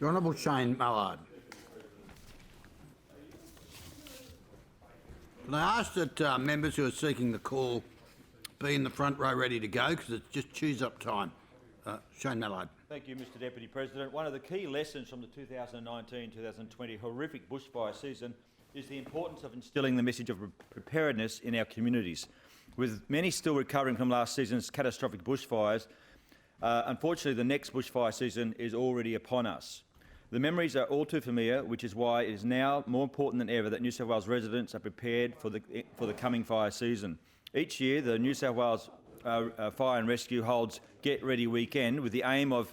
The Honourable Shane Mallard. Can I ask that members who are seeking the call be in the front row ready to go, because it's just choose-up time. Shane Mallard. Thank you, Mr Deputy President. One of the key lessons from the 2019-2020 horrific bushfire season is the importance of instilling the message of preparedness in our communities. With many still recovering from last season's catastrophic bushfires, unfortunately the next bushfire season is already upon us. The memories are all too familiar, which is why it is now more important than ever that New South Wales residents are prepared for the coming fire season. Each year, the New South Wales Fire and Rescue holds Get Ready Weekend with the aim of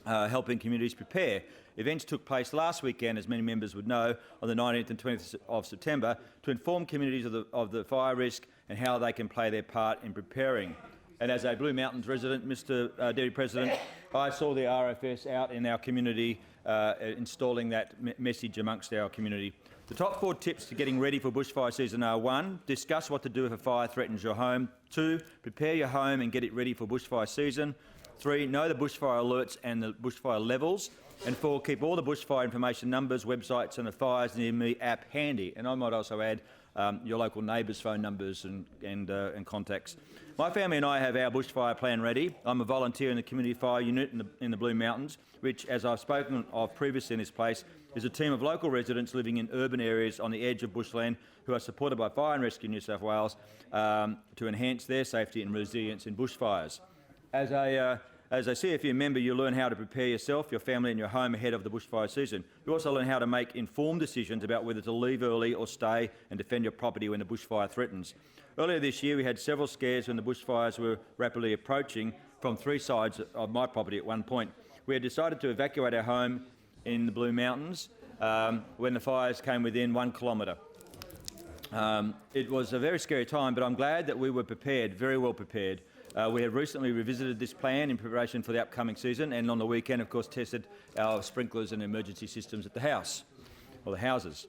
helping communities prepare. Events took place last weekend, as many members would know, on the 19th and 20th of September to inform communities of the fire risk and how they can play their part in preparing. And as a Blue Mountains resident, Mr Deputy President, I saw the RFS out in our community installing that message amongst our community. The top 4 tips to getting ready for bushfire season are: 1. Discuss what to do if a fire threatens your home. 2. Prepare your home and get it ready for bushfire season. 3. Know the bushfire alerts and the bushfire levels. And 4. Keep all the bushfire information, numbers, websites and the Fires Near Me app handy. And I might also add your local neighbours' phone numbers and contacts. My family and I have our bushfire plan ready. I'm a volunteer in the Community Fire Unit in the Blue Mountains, which, as I've spoken of previously in this place, is a team of local residents living in urban areas on the edge of bushland who are supported by Fire and Rescue New South Wales to enhance their safety and resilience in bushfires. As a CFU member, you learn how to prepare yourself, your family and your home ahead of the bushfire season. You also learn how to make informed decisions about whether to leave early or stay and defend your property when the bushfire threatens. Earlier this year, we had several scares when the bushfires were rapidly approaching from 3 sides of my property at one point. We had decided to evacuate our home in the Blue Mountains when the fires came within 1 kilometre. It was a very scary time, but I'm glad that we were prepared, very well prepared. We have recently revisited this plan in preparation for the upcoming season, and on the weekend, of course, tested our sprinklers and emergency systems at the house, or the houses.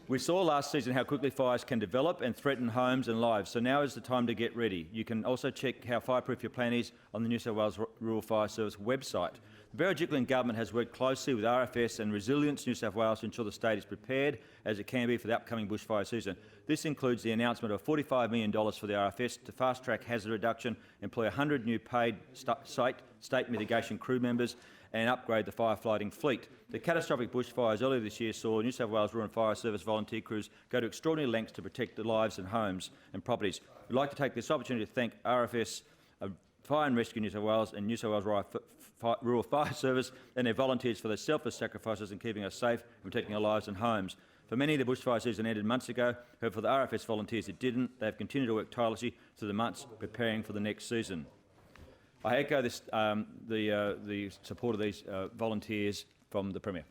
We saw last season how quickly fires can develop and threaten homes and lives, so now is the time to get ready. You can also check how fireproof your plan is on the New South Wales Rural Fire Service website. The Berejiklian Government has worked closely with RFS and Resilience New South Wales to ensure the state is prepared as it can be for the upcoming bushfire season. This includes the announcement of $45 million for the RFS to fast-track hazard reduction, employ 100 new paid state mitigation crew members and upgrade the firefighting fleet. The catastrophic bushfires earlier this year saw New South Wales Rural Fire Service volunteer crews go to extraordinary lengths to protect the lives and homes and properties. We'd like to take this opportunity to thank RFS, Fire and Rescue New South Wales and New South Wales Rural Fire Service and their volunteers for their selfless sacrifices in keeping us safe and protecting our lives and homes. For many, the bushfire season ended months ago. However, for the RFS volunteers, it didn't. They have continued to work tirelessly through the months preparing for the next season. I echo this, the support of these volunteers from the Premier.